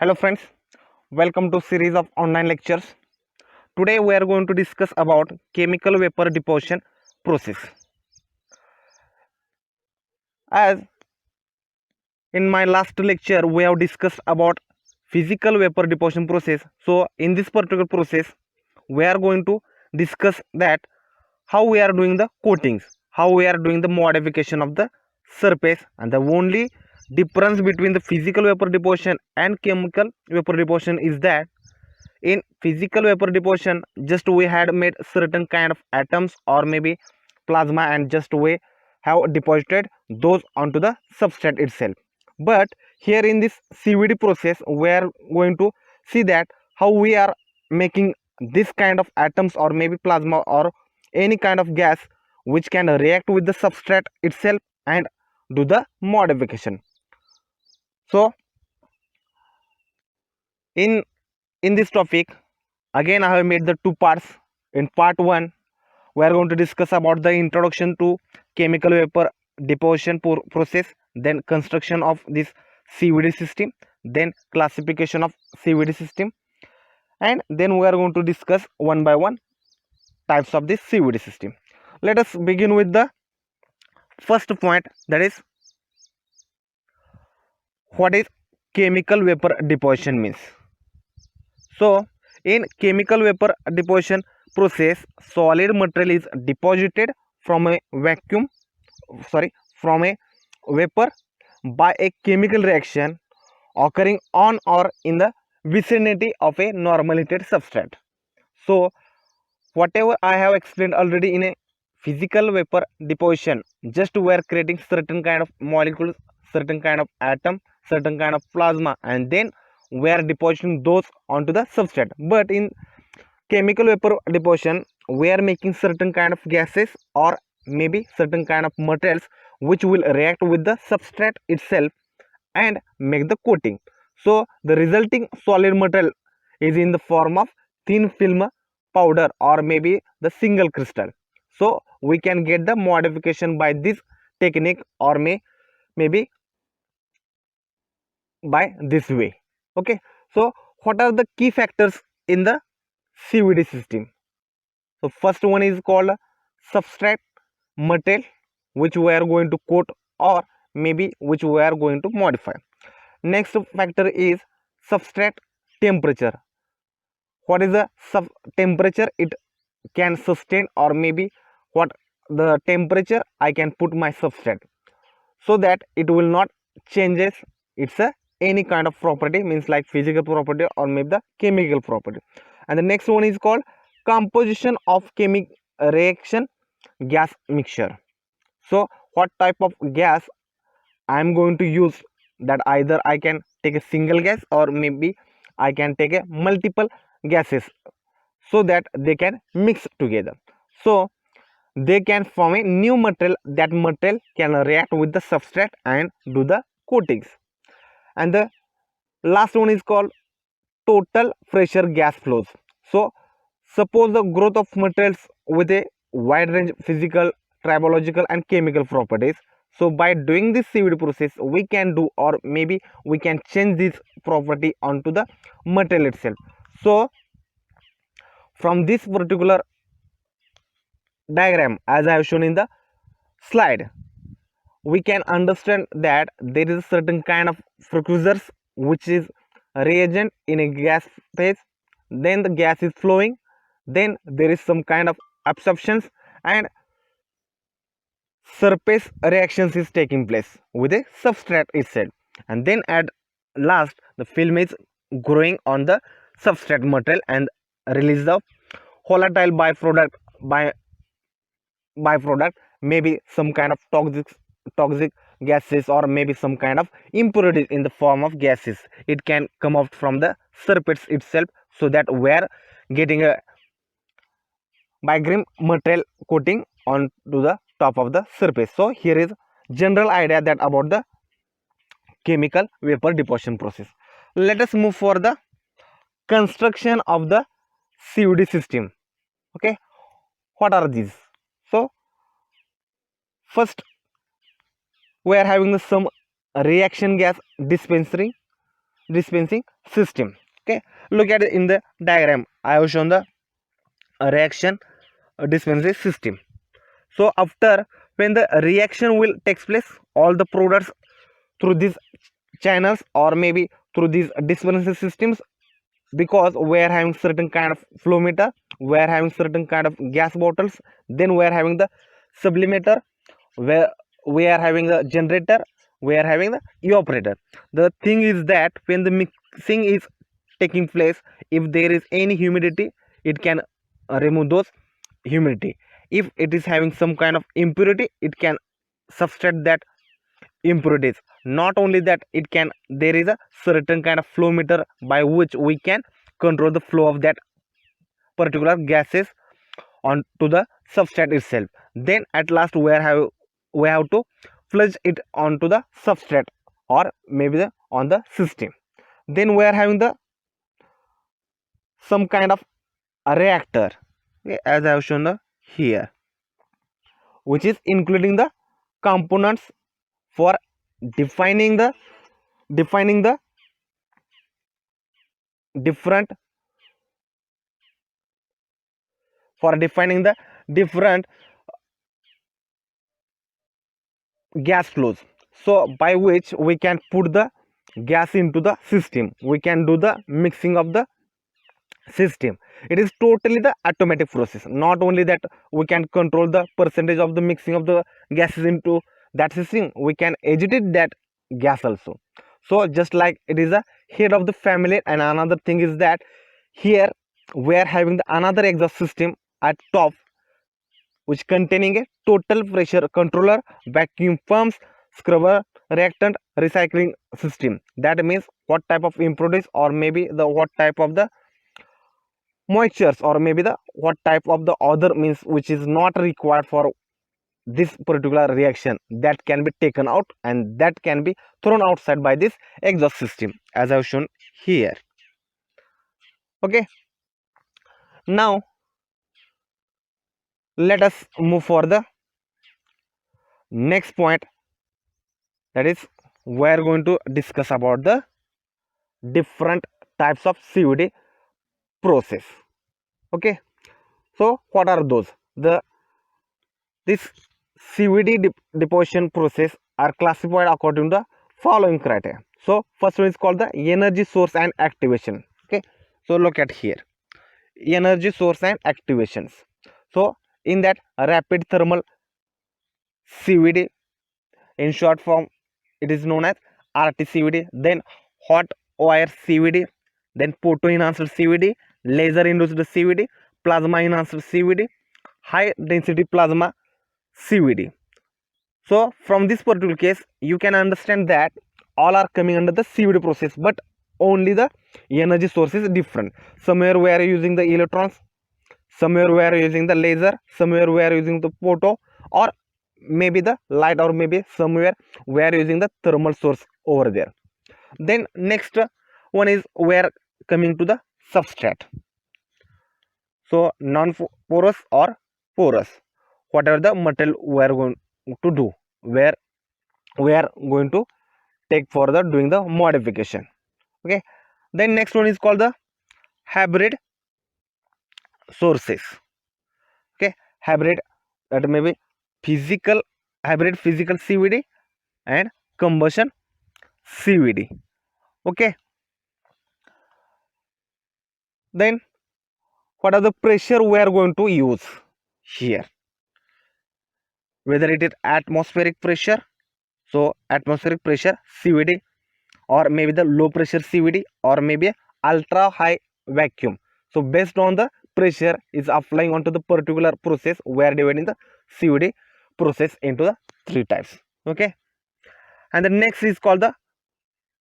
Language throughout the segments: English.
Hello friends, welcome to series of online lectures. Today we are going to discuss about chemical vapor deposition process. As in my last lecture we have discussed about physical vapor deposition process. So in this particular process we are going to discuss that how we are doing the coatings, how we are doing the modification of the surface, and the only difference between the physical vapor deposition and chemical vapor deposition is that in physical vapor deposition just we had made certain kind of atoms or maybe plasma and just we have deposited those onto the substrate itself. But here in this CVD process we are going to see that how we are making this kind of atoms or maybe plasma or any kind of gas which can react with the substrate itself and do the modification. So in this topic, again I have made the two parts. In part 1 we are going to discuss about the introduction to chemical vapor deposition process, then construction of this CVD system, then classification of CVD system, and then we are going to discuss one by one types of this CVD system. Let us begin with the first point, that is what is chemical vapor deposition means. So in chemical vapor deposition process, solid material is deposited from a vacuum, from a vapor by a chemical reaction occurring on or in the vicinity of a normal heated substrate. So whatever I have explained already in a physical vapor deposition, just we are creating certain kind of molecules, certain kind of atom, certain kind of plasma, and then we are depositing those onto the substrate. But in chemical vapor deposition we are making certain kind of gases or maybe certain kind of materials which will react with the substrate itself and make the coating. So the resulting solid material is in the form of thin film powder or maybe the single crystal. So we can get the modification by this technique or maybe by this way. Okay, so what are the key factors in the CVD system? So first one is called substrate material which we are going to coat or maybe which we are going to modify. Next factor is substrate temperature. What is the sub temperature it can sustain or maybe what the temperature I can put my substrate so that it will not changes its any kind of property, means like physical property or maybe the chemical property. And the next one is called composition of chemical reaction gas mixture. So what type of gas I am going to use, that either I can take a single gas or maybe I can take a multiple gases so that they can mix together. So they can form a new material, that material can react with the substrate and do the coatings. And the last one is called total pressure gas flows. So suppose the growth of materials with a wide range physical, tribological and chemical properties. So by doing this CVD process we can do or maybe we can change this property onto the material itself. So from this particular diagram as I have shown in the slide, we can understand that there is a certain kind of precursors which is a reagent in a gas phase, then the gas is flowing, then there is some kind of absorptions and surface reactions is taking place with a substrate itself, and then at last the film is growing on the substrate material and release the volatile byproduct, maybe some kind of toxic gases or maybe some kind of impurities in the form of gases. It can come out from the surface itself, so that we are getting a bigrim material coating onto the top of the surface. So here is general idea that about the chemical vapor deposition process. Let us move for the construction of the CVD system. Okay, what are these? So first we are having some reaction gas dispensary, dispensing system. Okay, look at it in the diagram. I have shown the reaction dispensing system. So after, when the reaction will takes place, all the products through these channels or maybe through these dispensing systems, because we are having certain kind of flow meter, we are having certain kind of gas bottles, then we are having the sublimator, where we are having the generator, we are having the evaporator. The thing is that when the mixing is taking place, if there is any humidity, it can remove those humidity. If it is having some kind of impurity, it can subtract that impurities. Not only that, it can, there is a certain kind of flow meter by which we can control the flow of that particular gases onto the substrate itself. Then at last we have to flush it onto the substrate or maybe on the system. Then we are having the some kind of a reactor, okay, as I have shown here, which is including the components for defining the defining the different for defining the different gas flows, so by which we can put the gas into the system, we can do the mixing of the system. It is totally the automatic process. Not only that, we can control the percentage of the mixing of the gases into that system, we can agitate that gas also. So just like it is a head of the family, and another thing is that here we are having the another exhaust system at top, which containing a total pressure controller, vacuum pumps, scrubber, reactant, recycling system. That means what type of impurities or maybe the what type of the moistures or maybe the what type of the other means which is not required for this particular reaction, that can be taken out and that can be thrown outside by this exhaust system, as I've shown here. Okay, now let us move for the next point, that is we are going to discuss about the different types of CVD process. Okay, so what are those? This CVD deposition process are classified according to the following criteria. So first one is called the energy source and activation. Okay, so look at here, energy source and activations. So in that, rapid thermal CVD, in short form it is known as RTCVD, then hot wire CVD, then photo enhancer CVD, laser induced CVD, plasma enhancer CVD, high density plasma CVD. So from this particular case, you can understand that all are coming under the CVD process, but only the energy source is different. Somewhere we are using the electrons, somewhere we are using the laser, somewhere we are using the photo, or maybe the light, or maybe somewhere we are using the thermal source over there. Then next one is we are coming to the substrate. So non-porous or porous, whatever the material we are going to do, where we are going to take for the doing the modification. Okay, then next one is called the hybrid sources. Okay, hybrid, that may be physical, hybrid physical CVD and combustion CVD. Okay, then what are the pressure we are going to use here, whether it is atmospheric pressure, so atmospheric pressure CVD, or maybe the low pressure CVD, or maybe ultra high vacuum. So based on the pressure is applying onto the particular process, we are dividing the CVD process into the three types. Okay, and the next is called the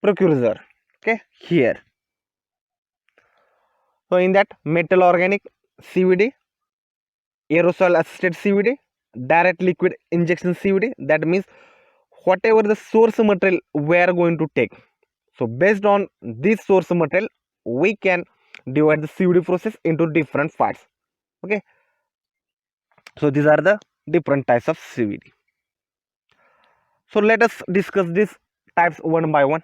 precursor. Okay, here, so in that, metal organic CVD, aerosol assisted CVD, direct liquid injection CVD. That means whatever the source material we are going to take, so based on this source material, we can divide the CVD process into different parts. Okay, so these are the different types of CVD. So let us discuss these types one by one.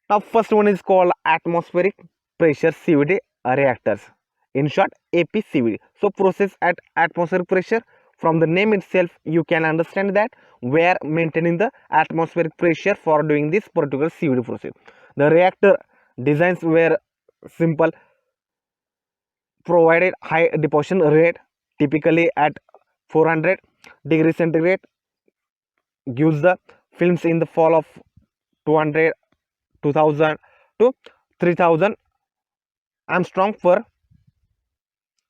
Now first one is called atmospheric pressure CVD reactors, in short APCVD. So process at atmospheric pressure. From the name itself you can understand that we are maintaining the atmospheric pressure for doing this particular CVD process. The reactor designs were simple, provided high deposition rate typically at 400 degrees centigrade, gives the films in the fall of 200, 2000 to 3000 Armstrong per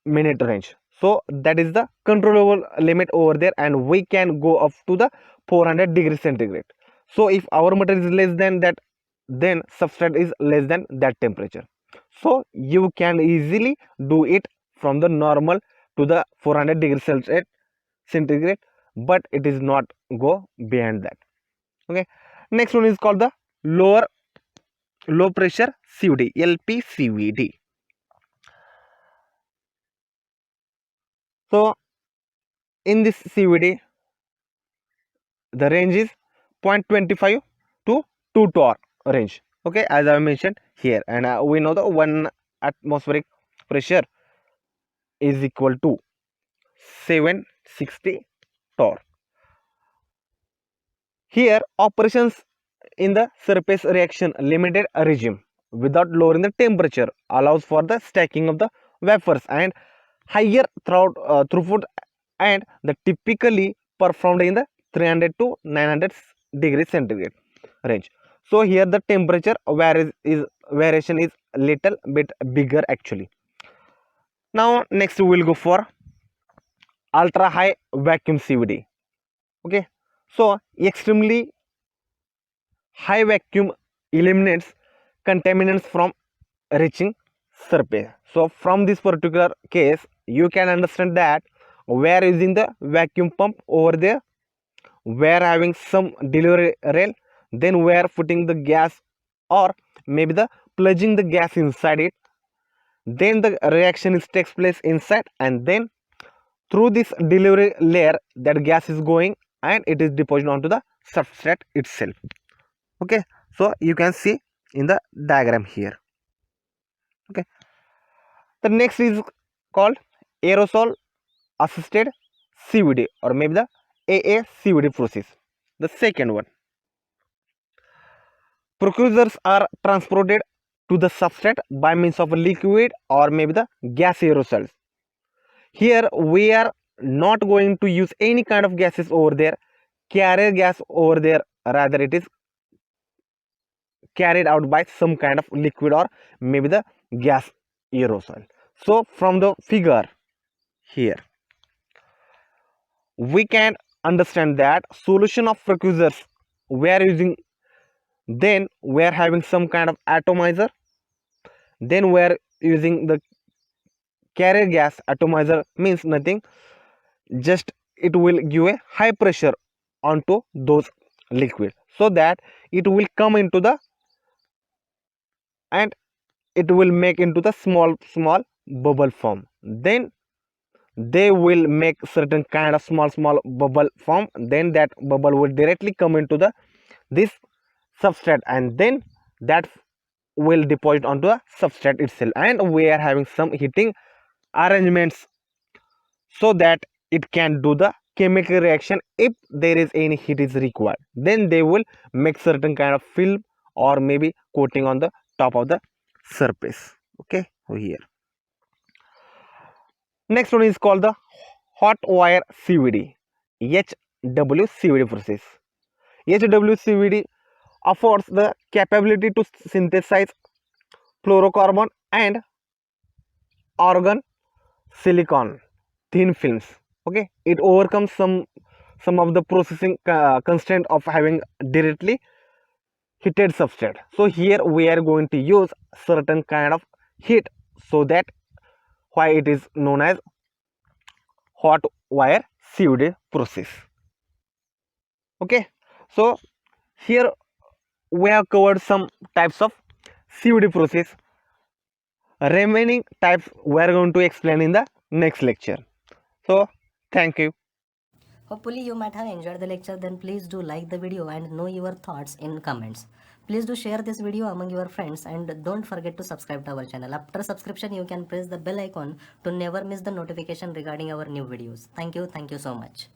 minute range. So that is the controllable limit over there, and we can go up to the 400 degrees centigrade. So if our material is less than that, then substrate is less than that temperature. So you can easily do it from the normal to the 400 degrees centigrade, but it is not go beyond that. Okay, next one is called the low pressure CVD, LPCVD. So in this CVD, the range is 0.25 to 2 torr range. Okay, as I mentioned here, and we know the 1 atmospheric pressure is equal to 760 torr. Here operations in the surface reaction limited regime without lowering the temperature allows for the stacking of the wafers and higher throughput, and the typically performed in the 300 to 900 degrees centigrade range. So here the temperature variation is little bit bigger actually. Now next we will go for ultra high vacuum CVD. Okay, so extremely high vacuum eliminates contaminants from reaching surface. So from this particular case you can understand that we are using the vacuum pump over there, we are having some delivery rail, then we are putting the gas or maybe the plunging the gas inside it, then the reaction is takes place inside, and then through this delivery layer that gas is going and it is deposited onto the substrate itself. Okay, so you can see in the diagram here. Okay, the next is called aerosol assisted CVD, or maybe the AACVD process. The second one, precursors are transported to the substrate by means of a liquid or maybe the gas aerosols. Here we are not going to use any kind of gases over there, carrier gas over there, rather it is carried out by some kind of liquid or maybe the gas aerosol. So from the figure here we can understand that solution of precursors we are using, then we are having some kind of atomizer, then we are using the carrier gas. Atomizer means nothing, just it will give a high pressure onto those liquid so that it will come into the, and it will make into the small bubble form, then they will make certain kind of small bubble form, then that bubble will directly come into the this substrate, and then that will deposit onto the substrate itself, and we are having some heating arrangements so that it can do the chemical reaction. If there is any heat is required, then they will make certain kind of film or maybe coating on the top of the surface. Okay, over here next one is called the hot wire CVD, HWCVD process. HWCVD affords the capability to synthesize fluorocarbon and argon silicon thin films. Okay, it overcomes some of the processing constraint of having directly heated substrate. So here we are going to use certain kind of heat, so that why it is known as hot wire CVD process. Okay, so here we have covered some types of CVD process. Remaining types we are going to explain in the next lecture. So thank you. Hopefully you might have enjoyed the lecture. Then please do like the video and know your thoughts in comments. Please do share this video among your friends and don't forget to subscribe to our channel. After subscription, you can press the bell icon to never miss the notification regarding our new videos. Thank you so much.